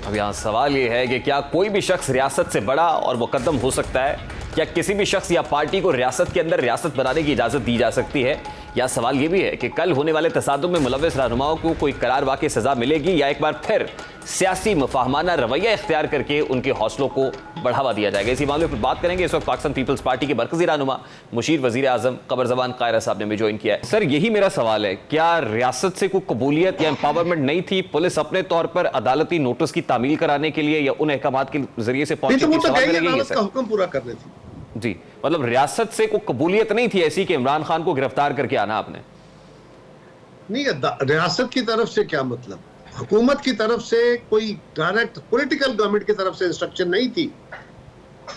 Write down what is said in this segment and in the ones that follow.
अब यहाँ सवाल ये है कि क्या कोई भी शख्स रियासत से बड़ा और मुकद्दम हो सकता है? क्या किसी भी शख्स या पार्टी को रियासत के अंदर रियासत बनाने की इजाज़त दी जा सकती है? या सवाल ये भी है कि कल होने वाले तसादुम में मुलव्वस रहनुमाओं को कोई करार वाक़ई सज़ा मिलेगी या एक बार फिर सियासी मुफाहमाना रवैया इख्तियार करके उनके हौसलों को बढ़ावा दिया जाएगा? इसी मामले पर बात करेंगे। इस वक्त पाकिस्तान पीपल्स पार्टी के मरकज़ी रहनुमा मुशीर वज़ीर आज़म क़मर ज़मान कायरा साहब ने भी ज्वाइन किया है। सर, यही मेरा सवाल है, क्या रियासत से कोई कबूलियत या एम्पावरमेंट नहीं थी? पुलिस अपने तौर पर अदालती नोटिस की तामील कराने के लिए या उन अहकामात के जरिए से पहुंची थी? हुक्म पूरा करने थी जी, मतलब रियासत से कोई कबूलियत नहीं थी ऐसी कि इमरान खान को गिरफ्तार करके आना आपने? नहीं, रियासत की तरफ से क्या मतलब, हुकूमत की तरफ से कोई डायरेक्ट पॉलिटिकल गवर्नमेंट की तरफ से इंस्ट्रक्शन नहीं थी,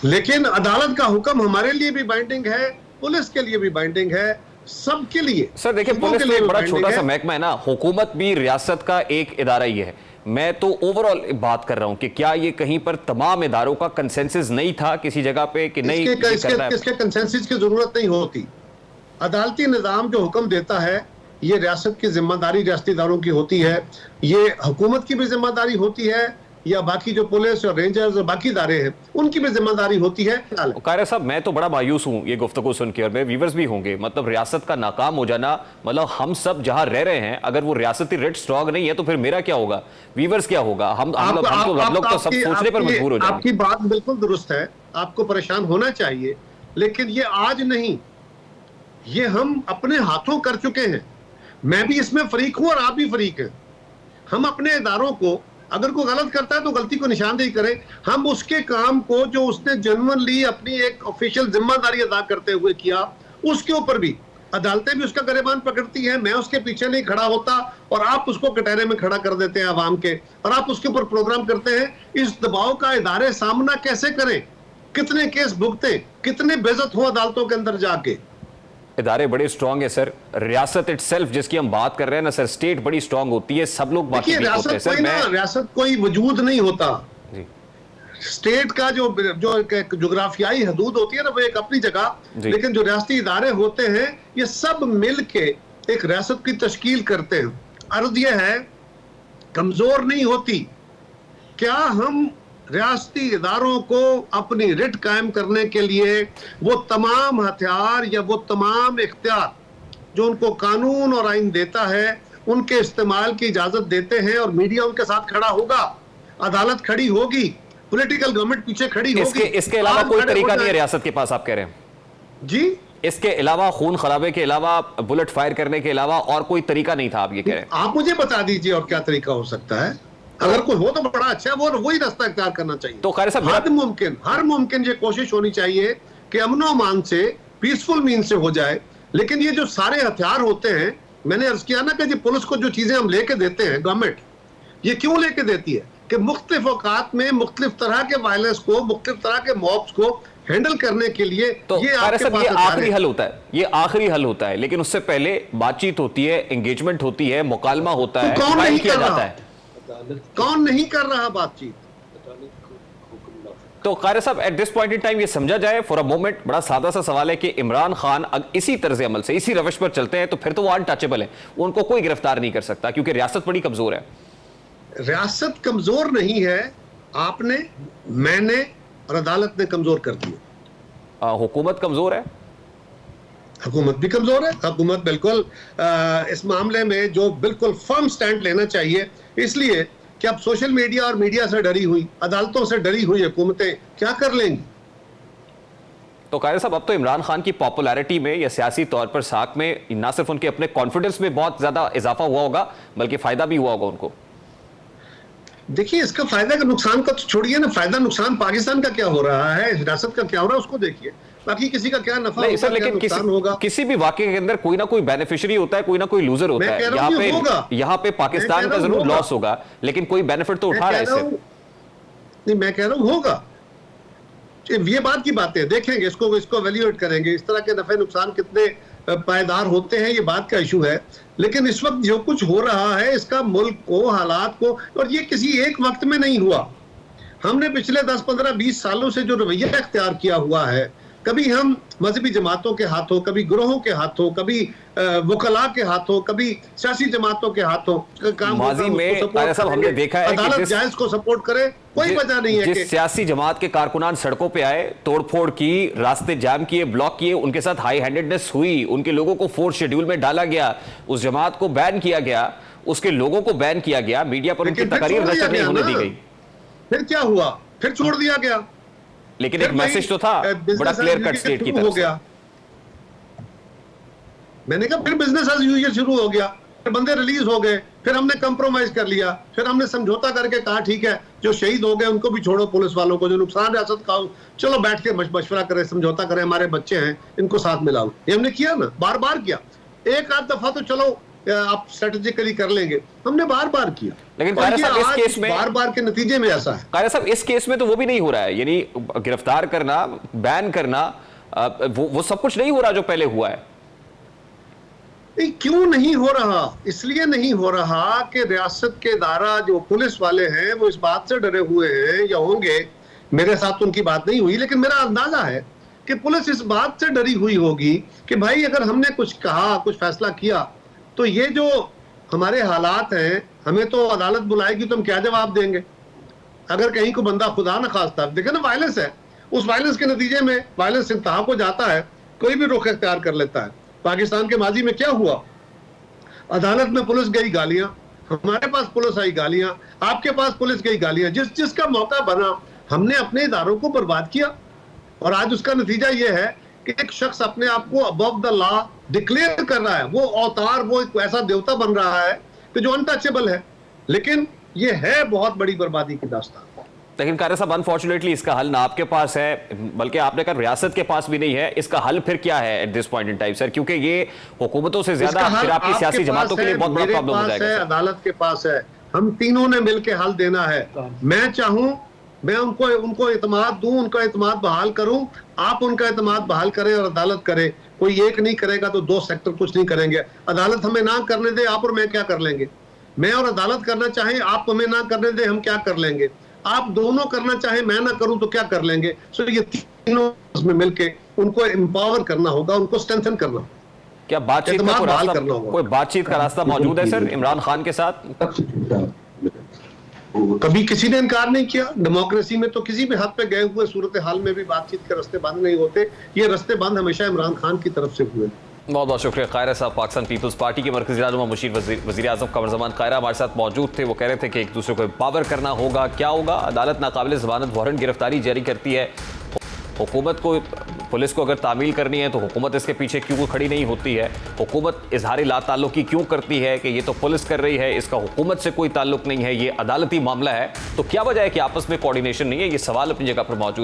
लेकिन अदालत का हुक्म हमारे लिए भी बाइंडिंग है, पुलिस के लिए भी बाइंडिंग है, सबके लिए। सर देखिए, पुलिस तो एक बड़ा छोटा सा महकमा है ना, हुकूमत भी रियासत का एक इदारा ही है। मैं तो ओवरऑल बात कर रहा हूं कि क्या ये कहीं पर तमाम इदारों का कंसेंसस नहीं था किसी जगह पे कि नहीं इसके कंसेंसस की जरूरत नहीं होती। अदालती निजाम जो हुक्म देता है ये रियासत की जिम्मेदारी रियासती इदारों की होती है, ये हुकूमत की भी जिम्मेदारी होती है, या बाकी जो पुलिस और रेंजर्स और बाकी इदारे हैं उनकी भी जिम्मेदारी होती है। कायरा साहब, मैं तो बड़ा मायूस हूं ये गुफ्तगू सुन के, और मेरे व्यूअर्स भी होंगे। मतलब रियासत का नाकाम हो जाना, मतलब हम सब जहां रह रहे हैं अगर वो रियासती रेट स्ट्रॉन्ग नहीं है तो फिर मेरा क्या होगा, व्यूअर्स क्या होगा? हम लोग तो सब सोचने पर मजबूर हो जाएंगे। आपकी बात बिल्कुल दुरुस्त है, आपको परेशान होना चाहिए, लेकिन ये आज नहीं, ये हम अपने हाथों कर चुके हैं। मैं भी इसमें फरीक हूं और आप भी फरीक हैं। हम अपने इदारों को, अगर कोई गलत करता है तो गलती को निशानदेही करें, हम उसके काम को जो उसने जेन्युइनली अपनी एक ऑफिशियल जिम्मेदारी अदा करते हुए किया, उसके ऊपर भी अदालतें भी उसका गिरबान पकड़ती हैं। मैं उसके पीछे नहीं खड़ा होता और आप उसको कटहरे में खड़ा कर देते हैं आवाम के, और आप उसके ऊपर प्रोग्राम करते हैं। इस दबाव का इदारे सामना कैसे करें? कितने केस भुगते, कितने बेइज्जत हो अदालतों के अंदर जाके। इदारे बड़े स्ट्रांग है सर, रियासत इटसेल्फ जिसकी हम बात कर रहे हैं ना सर, स्टेट बड़ी स्ट्रांग होती है, सब लोग बाकी रियासत कोई वजूद नहीं होता जी। स्टेट का जो जोग्राफियाई हदूद होती है ना, वो एक अपनी जगह, लेकिन जो रियासती इदारे होते हैं ये सब मिल के एक रियासत की तश्कील करते हैं। अर्ज ये है, कमजोर नहीं होती। क्या हम रियासती इदारों को अपनी रिट कायम करने के लिए वो तमाम हथियार या वो तमाम इख्तियार जो उनको कानून और आइन देता है उनके इस्तेमाल की इजाजत देते हैं? और मीडिया उनके साथ खड़ा होगा, अदालत खड़ी होगी, पॉलिटिकल गवर्नमेंट पीछे खड़ी होगी। इसके अलावा कोई तरीका नहीं है रियासत के पास, आप कह रहे हैं जी? इसके अलावा, खून खराबे के अलावा, बुलेट फायर करने के अलावा और कोई तरीका नहीं था, आप ये कह रहे हैं? आप मुझे बता दीजिए और क्या तरीका हो सकता है। अगर कोई हो तो बड़ा अच्छा है, वो वही रास्ता इख्तियार करना चाहिए। तो खैर साहब, हर मुमकिन ये कोशिश होनी चाहिए कि अमन और अमान से, पीसफुल मीन से हो जाए। लेकिन ये जो सारे हथियार होते हैं, मैंने अर्ज किया ना कि पुलिस को जो चीजें हम लेके देते हैं, गवर्नमेंट ये क्यों लेके देती है कि मुख्तलिफ औकात में मुख्तलिफ तरह के वायलेंस को, मुख्तलिफ तरह के मॉब्स को हैंडल करने के लिए। तो ये आखिरी हल होता है, ये आखिरी हल होता है, लेकिन उससे पहले बातचीत होती है, एंगेजमेंट होती है, मुकालमा होता है, कौन नहीं किया जाता है? कौन नहीं कर रहा बातचीत? तो कायरा साहब, at this point in time ये समझा जाए फॉर अ मोमेंट, बड़ा सादा सा सवाल है कि इमरान खान इसी तर्ज अमल से, इसी रवश पर चलते हैं तो फिर तो वो अनटचेबल है, उनको कोई गिरफ्तार नहीं कर सकता क्योंकि रियासत बड़ी कमजोर है। रियासत कमजोर नहीं है, आपने, मैंने और अदालत ने कमजोर कर दिया। हुकूमत कमजोर है, हुकूमत भी कमजोर है। हुकूमत बिल्कुल इस मामले में जो बिल्कुल फर्म स्टैंड लेना चाहिए, इसलिए कि अब सोशल मीडिया और मीडिया से डरी हुई, अदालतों से डरी हुई हुकूमतें क्या कर लेंगी? तो कायरा साहब, अब तो इमरान खान की पॉपुलैरिटी में या सियासी तौर पर साख में ना सिर्फ उनके अपने कॉन्फिडेंस में बहुत ज्यादा इजाफा हुआ होगा, बल्कि फायदा भी हुआ होगा उनको। देखिए, इसका फायदा का नुकसान का तो छोड़िए ना, फायदा नुकसान पाकिस्तान का क्या हो रहा है, रियासत का क्या हो रहा है उसको देखिए, बाकी किसी का क्या नफा होगा, क्या नुकसान होगा। किसी भी वाकये के अंदर कोई ना कोई बेनिफिशियरी होता है, कोई ना कोई लूजर होता है। यहाँ पे पाकिस्तान का जरूर लॉस होगा, लेकिन कोई बेनिफिट तो उठा रहा है इससे। नहीं, मैं कह रहा हूँ होगा, ये बात की बातें देखेंगे, इसको एवेल्यूएट करेंगे, इस तरह के नफे नुकसान कितने पायदार होते हैं, ये बात का इशू है। लेकिन इस वक्त जो कुछ हो रहा है इसका मुल्क को, हालात को, और ये किसी एक वक्त में नहीं हुआ। हमने पिछले 10, 15, 20 सालों से जो रवैया इख्तियार किया हुआ है, कभी हम मजहबी जमातों के हाथों, कभी ग्रोहों के हाथों, कभी वकला के हाथों, कभी सियासी जमातों के हाथों काम माजी में साहब हमने देखा है कि अदालत जायज को सपोर्ट करे, कोई वजह नहीं है जिस सियासी जमात के कारकुनान सड़कों पे आए, तोड़फोड़ की, रास्ते जाम किए, ब्लॉक किए, उनके साथ हाई हैंडेडनेस हुई, उनके लोगों को फोर्थ शेड्यूल में डाला गया, उस जमात को बैन किया गया, उसके लोगों को बैन किया गया, मीडिया पर उनकी तकरीर नशर नहीं होने दी गई। फिर क्या हुआ? फिर छोड़ दिया गया, लेकिन एक मैसेज तो था बड़ा क्लियर कट स्टेट की तरफ से। मैंने कहा फिर बिजनेस एज यूजुअल शुरू हो गया, फिर बंदे रिलीज हो गए, फिर हमने कंप्रोमाइज कर लिया, फिर हमने समझौता करके कहा ठीक है जो शहीद हो गए उनको भी छोड़ो, पुलिस वालों को जो नुकसान रियासत का चलो बैठ के मशवरा करें, समझौता करें, हमारे बच्चे हैं इनको साथ मिलाओ। ये हमने किया ना, बार बार किया। एक आध दफा तो चलो आप स्ट्रेटेजिकली कर लेंगे, हमने बार बार किया। लेकिन कायरा साहब इस केस में बार बार के नतीजे में ऐसा है। कायरा साहब इस केस में तो वो भी नहीं हो रहा है, यानी गिरफ्तार करना, बैन करना, वो सब कुछ नहीं हो रहा जो पहले हुआ है। क्यों नहीं हो रहा? इसलिए नहीं हो रहा कि रियासत के इदारा जो पुलिस वाले हैं वो इस बात से डरे हुए हैं, या होंगे, मेरे साथ तो उनकी बात नहीं हुई, लेकिन मेरा अंदाजा है कि पुलिस इस बात से डरी हुई होगी कि भाई अगर हमने कुछ कहा, कुछ फैसला किया, तो ये जो हमारे हालात हैं, हमें तो अदालत बुलाएगी तो हम क्या जवाब देंगे? अगर कहीं को बंदा खुदा न खास्ता, देखे ना वायलेंस है, उस वायलेंस के नतीजे में वायलेंस इंतहा को जाता है, कोई भी रुख इख्तियार कर लेता है। पाकिस्तान के माजी में क्या हुआ? अदालत में पुलिस गई गालियां, हमारे पास पुलिस आई गालियां, आपके पास पुलिस गई गालियां, जिसका मौका बना हमने अपने इदारों को बर्बाद किया। और आज उसका नतीजा यह है कि एक शख्स अपने आप को अबव द लॉ डिक्लेयर कर रहा है, वो अवतार, वो एक ऐसा देवता बन रहा है कि जो अनटचेबल है। लेकिन ये है बहुत बड़ी बर्बादी की दास्तान। लेकिन कायरा साहब अनफॉर्चुनेटली इसका हल ना आपके पास है, बल्कि आपने कहा रियासत के पास भी नहीं है। इसका हल फिर क्या है at this point in time sir? क्योंकि ये हुकूमतों से ज्यादा फिर आपकी सियासी जमातों के लिए बहुत बड़ा प्रॉब्लम हो जाएगा। अदालत के पास है, हम तीनों ने मिलकर हल देना है। मैं चाहूं मैं उनको इत्मीनान दूं, उनका इत्मीनान बहाल करूं, आप उनका इत्मीनान बहाल करें और अदालत करे। कोई एक नहीं करेगा तो दो सेक्टर कुछ नहीं करेंगे। अदालत हमें ना करने दे, आप और मैं क्या कर लेंगे? मैं और अदालत करना चाहें, आप हमें ना करने दे, हम क्या कर लेंगे? आप दोनों करना चाहें, मैं ना करूं तो क्या कर लेंगे? सो ये तीनों में मिलके उनको एम्पावर करना होगा, उनको स्ट्रेंथन करना। क्या बातचीत का कोई बातचीत का रास्ता मौजूद है सर इमरान खान के साथ? कभी किसी ने इनकार नहीं किया। डेमोक्रेसी में तो किसी भी हद पे गए हुए सूरत हाल में भी बातचीत के रास्ते बंद नहीं होते। ये रास्ते बंद हमेशा इमरान खान की तरफ से हुए। बहुत बहुत शुक्रिया कायरा साहब। पाकिस्तान पीपल्स पार्टी के मरकजी रहनुमा मुशीर वज़ीर आज़म क़मर ज़मान कायरा हमारे साथ मौजूद थे। वो कह रहे थे कि एक दूसरे को एम्पावर करना होगा। क्या होगा? अदालत नाकाबिल ज़मानत वारंट गिरफ्तारी जारी करती है। हुकूमत को, पुलिस को अगर तामील करनी है तो हुकूमत इसके पीछे क्यों खड़ी नहीं होती है? हुकूमत इजहार ला ताल्लुकी क्यों करती है कि ये तो पुलिस कर रही है, इसका हुकूमत से कोई ताल्लुक नहीं है, ये अदालती मामला है? तो क्या वजह है कि आपस में कोऑर्डिनेशन नहीं है? ये सवाल अपनी जगह पर मौजूद